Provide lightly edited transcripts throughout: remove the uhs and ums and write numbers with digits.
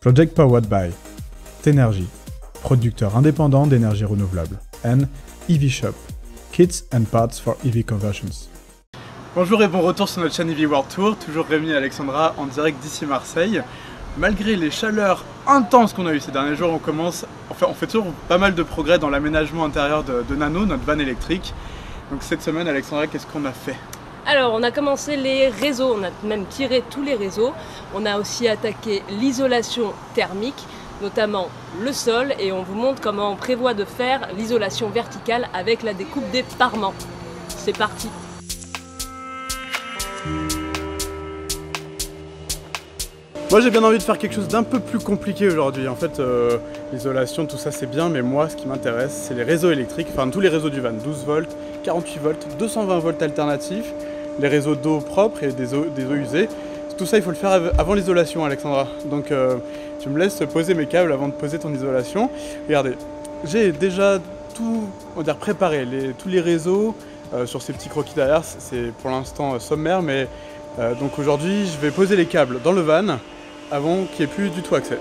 Project powered by Tenergy, producteur indépendant d'énergie renouvelable, and EV Shop, kits and parts for EV conversions. Bonjour et bon retour sur notre chaîne EV World Tour, toujours Rémi et Alexandra en direct d'ici Marseille. Malgré les chaleurs intenses qu'on a eues ces derniers jours, on fait toujours pas mal de progrès dans l'aménagement intérieur de Nano, notre van électrique. Donc cette semaine, Alexandra, qu'est-ce qu'on a fait? Alors, on a commencé les réseaux, on a même tiré tous les réseaux. On a aussi attaqué l'isolation thermique, notamment le sol, et on vous montre comment on prévoit de faire l'isolation verticale avec la découpe des parements. C'est parti! Moi j'ai bien envie de faire quelque chose d'un peu plus compliqué aujourd'hui. En fait, l'isolation, tout ça c'est bien, mais moi ce qui m'intéresse c'est les réseaux électriques, enfin tous les réseaux du van, 12 volts, 48 volts, 220 volts alternatifs, les réseaux d'eau propre et des eaux usées. Tout ça il faut le faire avant l'isolation, Alexandra. Donc tu me laisses poser mes câbles avant de poser ton isolation. Regardez, j'ai déjà tout préparé, tous les réseaux sur ces petits croquis derrière. C'est pour l'instant sommaire, mais donc aujourd'hui je vais poser les câbles dans le van avant qu'il n'y ait plus du tout accès.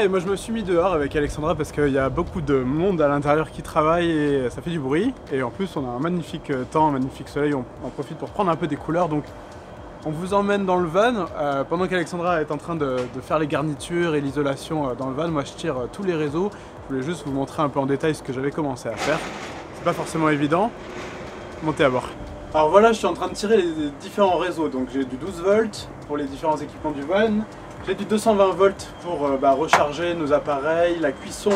Et moi je me suis mis dehors avec Alexandra parce qu'il y a beaucoup de monde à l'intérieur qui travaille et ça fait du bruit. Et en plus on a un magnifique temps, un magnifique soleil, on en profite pour prendre un peu des couleurs. Donc on vous emmène dans le van pendant qu'Alexandra est en train de faire les garnitures et l'isolation dans le van. Moi je tire tous les réseaux. Je voulais juste vous montrer un peu en détail ce que j'avais commencé à faire. C'est pas forcément évident. Montez à bord. Alors voilà, je suis en train de tirer les différents réseaux. Donc j'ai du 12 volts pour les différents équipements du van. J'ai du 220 volts pour recharger nos appareils, la cuisson,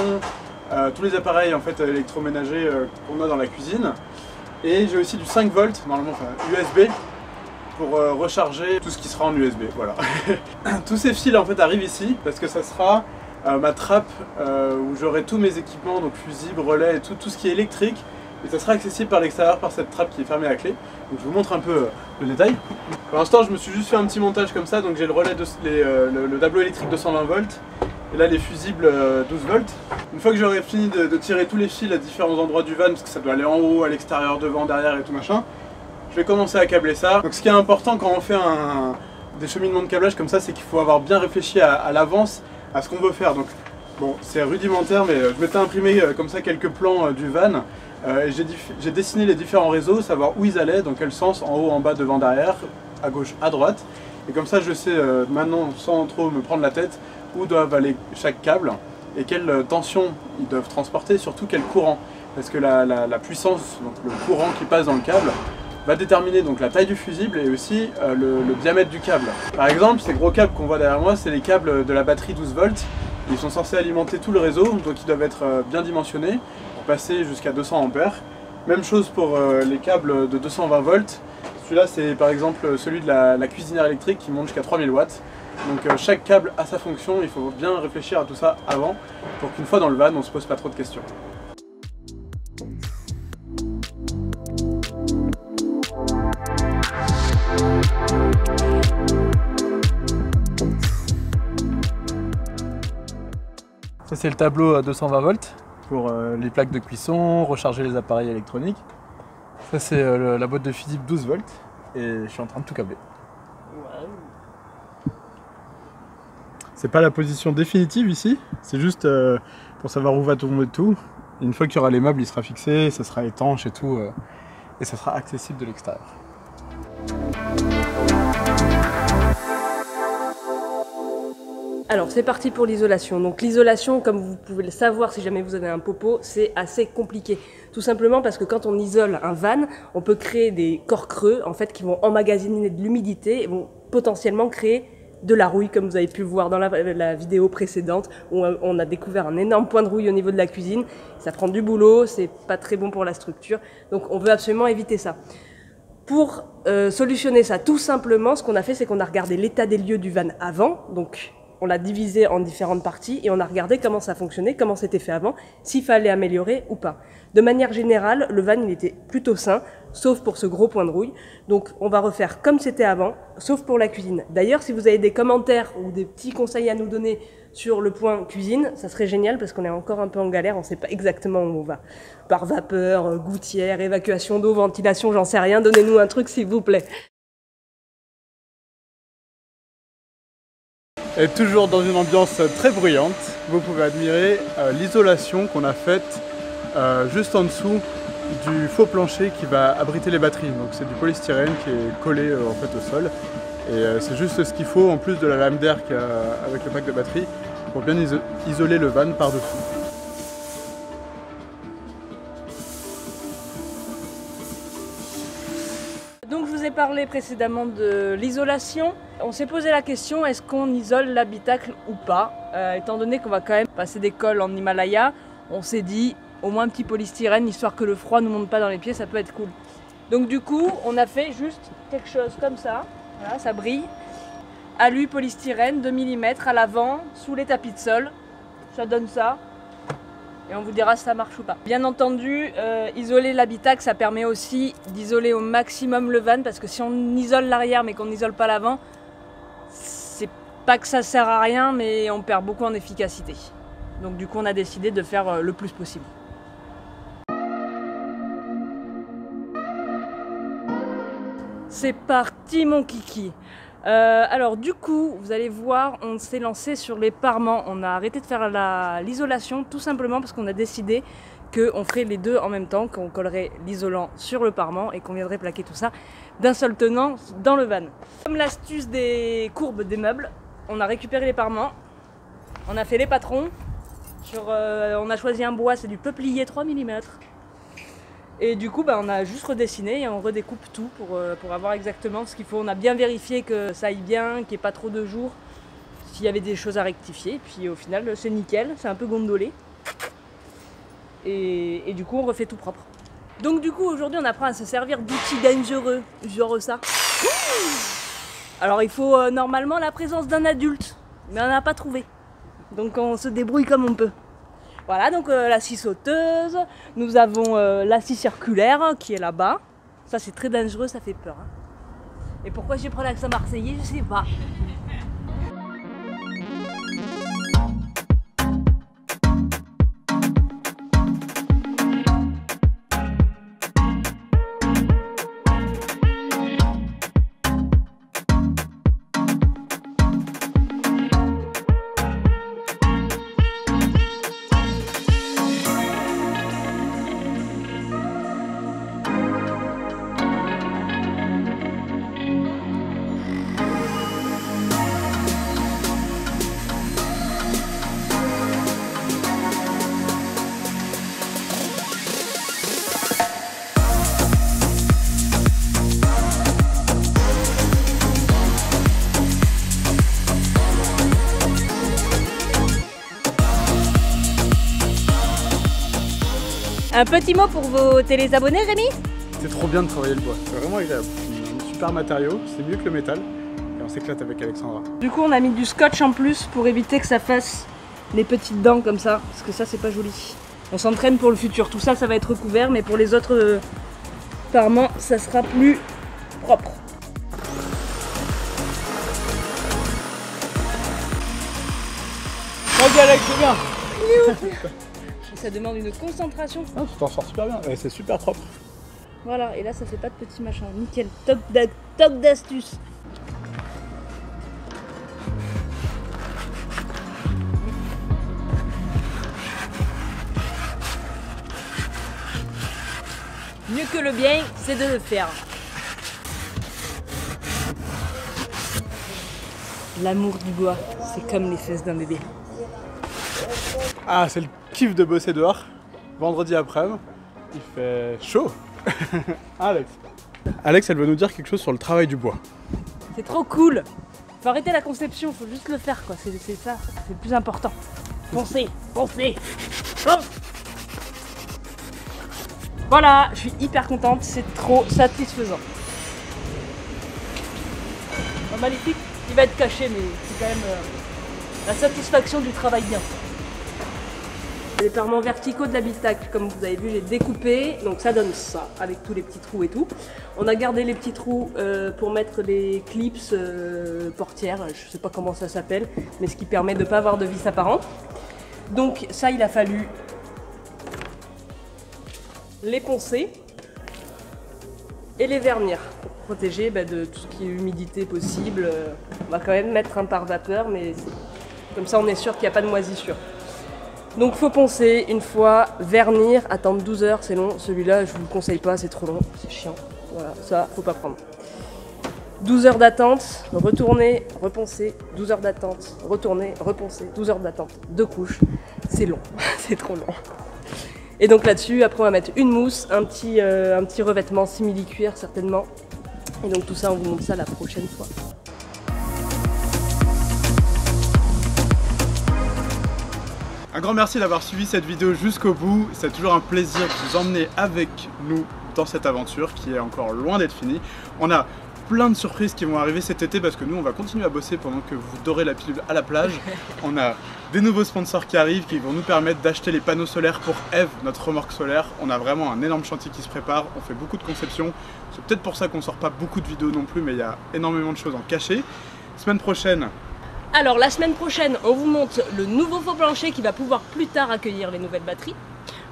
tous les appareils en fait électroménagers qu'on a dans la cuisine. Et j'ai aussi du 5 volts, normalement USB, pour recharger tout ce qui sera en USB. Voilà. Tous ces fils en fait arrivent ici parce que ça sera ma trappe où j'aurai tous mes équipements, donc fusibles, relais et tout ce qui est électrique. Et ça sera accessible par l'extérieur par cette trappe qui est fermée à clé. Donc je vous montre un peu le détail. Pour l'instant je me suis juste fait un petit montage comme ça, donc j'ai le relais, le tableau électrique 220 volts et là les fusibles 12 volts. Une fois que j'aurai fini de tirer tous les fils à différents endroits du van, parce que ça doit aller en haut, à l'extérieur, devant, derrière et tout machin, je vais commencer à câbler ça. Donc ce qui est important quand on fait des cheminements de câblage comme ça, c'est qu'il faut avoir bien réfléchi à l'avance à ce qu'on veut faire. Donc bon, c'est rudimentaire, mais je m'étais imprimé comme ça quelques plans du van. J'ai dessiné les différents réseaux, savoir où ils allaient, dans quel sens, en haut, en bas, devant, derrière, à gauche, à droite. Et comme ça je sais maintenant, sans trop me prendre la tête, où doivent aller chaque câble et quelle tension ils doivent transporter, surtout quel courant. Parce que la puissance, donc le courant qui passe dans le câble, va déterminer donc la taille du fusible et aussi le diamètre du câble. Par exemple, ces gros câbles qu'on voit derrière moi, c'est les câbles de la batterie 12 volts. Ils sont censés alimenter tout le réseau, donc ils doivent être bien dimensionnés pour passer jusqu'à 200 ampères. Même chose pour les câbles de 220 volts. Celui-là, c'est par exemple celui de la cuisinière électrique qui monte jusqu'à 3000 watts. Donc chaque câble a sa fonction, il faut bien réfléchir à tout ça avant pour qu'une fois dans le van, on ne se pose pas trop de questions. Ça c'est le tableau à 220 volts pour les plaques de cuisson, recharger les appareils électroniques. Ça c'est la boîte de fusible 12 volts et je suis en train de tout câbler. C'est pas la position définitive ici, c'est juste pour savoir où va tomber tout. Une fois qu'il y aura les meubles, il sera fixé, ça sera étanche et tout, et ça sera accessible de l'extérieur. Alors c'est parti pour l'isolation. Donc l'isolation, comme vous pouvez le savoir si jamais vous avez un popo, c'est assez compliqué. Tout simplement parce que quand on isole un van, on peut créer des corps creux en fait qui vont emmagasiner de l'humidité et vont potentiellement créer de la rouille, comme vous avez pu le voir dans la vidéo précédente, où on a découvert un énorme point de rouille au niveau de la cuisine. Ça prend du boulot, c'est pas très bon pour la structure, donc on veut absolument éviter ça. Pour solutionner ça, tout simplement, ce qu'on a fait, c'est qu'on a regardé l'état des lieux du van avant, donc on l'a divisé en différentes parties et on a regardé comment ça fonctionnait, comment c'était fait avant, s'il fallait améliorer ou pas. De manière générale, le van, il était plutôt sain, sauf pour ce gros point de rouille. Donc on va refaire comme c'était avant, sauf pour la cuisine. D'ailleurs, si vous avez des commentaires ou des petits conseils à nous donner sur le point cuisine, ça serait génial parce qu'on est encore un peu en galère, on ne sait pas exactement où on va. Par vapeur, gouttière, évacuation d'eau, ventilation, j'en sais rien, donnez-nous un truc s'il vous plaît. Et toujours dans une ambiance très bruyante, vous pouvez admirer l'isolation qu'on a faite juste en dessous du faux plancher qui va abriter les batteries. Donc c'est du polystyrène qui est collé en fait au sol. Et c'est juste ce qu'il faut en plus de la lame d'air qu'il y a avec le pack de batterie pour bien isoler le van par-dessous. Donc je vous ai parlé précédemment de l'isolation. On s'est posé la question, est-ce qu'on isole l'habitacle ou pas? Étant donné qu'on va quand même passer des cols en Himalaya, on s'est dit au moins un petit polystyrène, histoire que le froid ne nous monte pas dans les pieds, ça peut être cool. Donc du coup, on a fait juste quelque chose comme ça, voilà, ça brille. Alu polystyrène 2 mm à l'avant, sous les tapis de sol, ça donne ça. Et on vous dira si ça marche ou pas. Bien entendu, isoler l'habitacle, ça permet aussi d'isoler au maximum le van, parce que si on isole l'arrière mais qu'on n'isole pas l'avant, c'est pas que ça sert à rien, mais on perd beaucoup en efficacité. Donc du coup, on a décidé de faire le plus possible. C'est parti mon kiki. Alors du coup, vous allez voir, on s'est lancé sur les parements. On a arrêté de faire l'isolation tout simplement parce qu'on a décidé qu'on ferait les deux en même temps, qu'on collerait l'isolant sur le parement et qu'on viendrait plaquer tout ça d'un seul tenant dans le van. Comme l'astuce des courbes des meubles, on a récupéré les parements, on a fait les patrons, on a choisi un bois, c'est du peuplier 3 mm. Et du coup, on a juste redessiné et on redécoupe tout pour avoir exactement ce qu'il faut. On a bien vérifié que ça aille bien, qu'il n'y ait pas trop de jours, s'il y avait des choses à rectifier. Et puis au final, c'est nickel, c'est un peu gondolé. Et du coup, on refait tout propre. Donc du coup, aujourd'hui, on apprend à se servir d'outils dangereux, genre ça. Alors il faut normalement la présence d'un adulte, mais on n'a pas trouvé. Donc on se débrouille comme on peut. Voilà, donc la scie sauteuse, nous avons la scie circulaire qui est là-bas. Ça c'est très dangereux, ça fait peur. Hein. Et pourquoi j'ai pris l'accent marseillais, je sais pas. Un petit mot pour vos téléabonnés, Rémi? C'est trop bien de travailler le bois, c'est vraiment agréable. C'est un super matériau, c'est mieux que le métal. Et on s'éclate avec Alexandra. Du coup, on a mis du scotch en plus pour éviter que ça fasse les petites dents comme ça, parce que ça, c'est pas joli. On s'entraîne pour le futur. Tout ça, ça va être recouvert, mais pour les autres parements, ça sera plus propre. Vas-y Alex, c'est bien. Ça demande une concentration. Ah, tu t'en sors super bien, c'est super propre. Voilà, et là ça fait pas de petits machins. Nickel, top d'astuce. Mieux que le bien, c'est de le faire. L'amour du bois, c'est comme les fesses d'un bébé. Ah, c'est le kiff de bosser dehors. Vendredi après-midi, il fait chaud. Alex. Alex, elle veut nous dire quelque chose sur le travail du bois. C'est trop cool. Faut arrêter la conception, faut juste le faire quoi. C'est ça, c'est le plus important. Foncez, foncez, fonce. Voilà, je suis hyper contente, c'est trop satisfaisant. pas magnifique, il va être caché, mais c'est quand même la satisfaction du travail bien. Les parements verticaux de l'habitacle, comme vous avez vu, j'ai découpé, donc ça donne ça, avec tous les petits trous et tout. On a gardé les petits trous pour mettre les clips portières, je sais pas comment ça s'appelle, mais ce qui permet de ne pas avoir de vis apparente. Donc ça, il a fallu les poncer et les vernir pour protéger de tout ce qui est humidité possible. On va quand même mettre un pare-vapeur, mais comme ça on est sûr qu'il n'y a pas de moisissure. Donc faut poncer une fois, vernir, attendre 12 heures, c'est long. Celui-là, je vous le conseille pas, c'est trop long, c'est chiant. Voilà, ça, faut pas prendre. 12 heures d'attente, retourner, reponcer, 12 heures d'attente, retourner, reponcer, 12 heures d'attente, 2 couches. C'est long, c'est trop long. Et donc là-dessus, après on va mettre une mousse, un petit revêtement simili-cuir certainement. Et donc tout ça, on vous montre ça la prochaine fois. Un grand merci d'avoir suivi cette vidéo jusqu'au bout. C'est toujours un plaisir de vous emmener avec nous dans cette aventure qui est encore loin d'être finie. On a plein de surprises qui vont arriver cet été parce que nous on va continuer à bosser pendant que vous dorez la pilule à la plage. On a des nouveaux sponsors qui arrivent qui vont nous permettre d'acheter les panneaux solaires pour Eve, notre remorque solaire. On a vraiment un énorme chantier qui se prépare, on fait beaucoup de conceptions. C'est peut-être pour ça qu'on sort pas beaucoup de vidéos non plus, mais il y a énormément de choses en cachet. Semaine prochaine, alors la semaine prochaine, on vous montre le nouveau faux plancher qui va pouvoir plus tard accueillir les nouvelles batteries.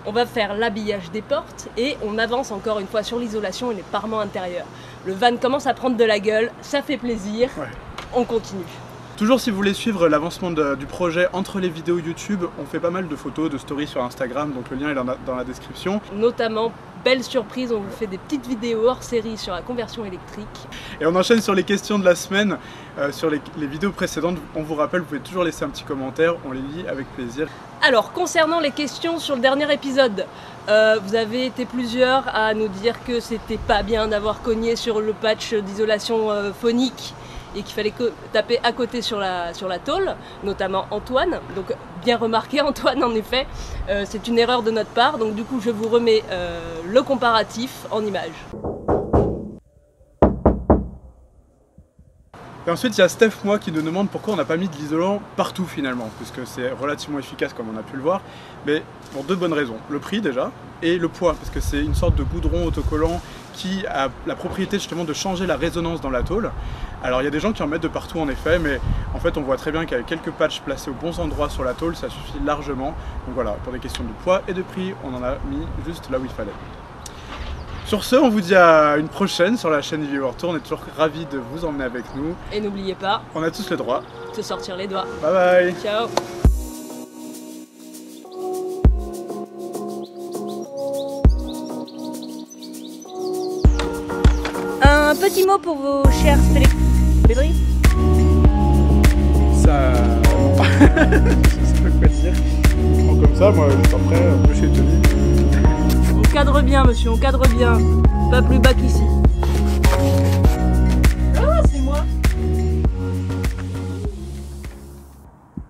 On va faire l'habillage des portes et on avance encore une fois sur l'isolation et les parements intérieurs. Le van commence à prendre de la gueule, ça fait plaisir, ouais. On continue. Toujours si vous voulez suivre l'avancement du projet entre les vidéos YouTube, on fait pas mal de photos, de stories sur Instagram, donc le lien est dans la description. Notamment, belle surprise, on vous fait des petites vidéos hors série sur la conversion électrique. Et on enchaîne sur les questions de la semaine, sur les vidéos précédentes. On vous rappelle, vous pouvez toujours laisser un petit commentaire, on les lit avec plaisir. Alors, concernant les questions sur le dernier épisode, vous avez été plusieurs à nous dire que c'était pas bien d'avoir cogné sur le patch d'isolation phonique et qu'il fallait taper à côté sur la tôle, notamment Antoine. Donc bien remarqué Antoine, en effet, c'est une erreur de notre part. Donc du coup je vous remets le comparatif en image. Et ensuite il y a Steph moi qui nous demande pourquoi on n'a pas mis de l'isolant partout finalement, puisque c'est relativement efficace comme on a pu le voir, mais pour 2 bonnes raisons. Le prix déjà, et le poids, parce que c'est une sorte de goudron autocollant qui a la propriété justement de changer la résonance dans la tôle. Alors il y a des gens qui en mettent de partout en effet, mais en fait on voit très bien qu'avec quelques patchs placés aux bons endroits sur la tôle, ça suffit largement. Donc voilà, pour des questions de poids et de prix, on en a mis juste là où il fallait. Sur ce, on vous dit à une prochaine sur la chaîne Viewer Tour. On est toujours ravis de vous emmener avec nous. Et n'oubliez pas, on a tous le droit de se sortir les doigts. Bye bye. Ciao. Un petit mot pour vos chers spectateurs. Ça... je sais pas quoi dire. Je prends comme ça, moi je suis prêt, un peu chez Tony. On cadre bien monsieur, on cadre bien. Pas plus bas qu'ici. Ah, c'est moi.